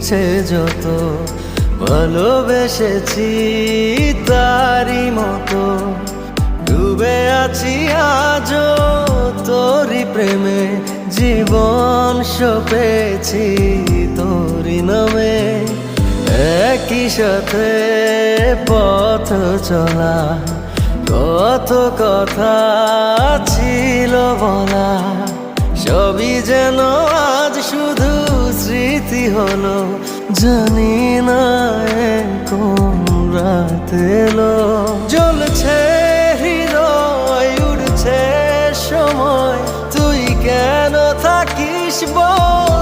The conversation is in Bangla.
ইচ্ছে যত ভালোবেসেছি তারই মতো ডুবে আছি আজও তোরই প্রেমে জীবন সপেছি তোরই নামে একই সাথে পথ চলা কত কথা ছিল বলা সবই যেন আজ শুধু স্মৃতি হলো জানি না কোন রাত এলো জ্বলছে হৃদয় উড়ছে সময় তুই কেন থাকিস বল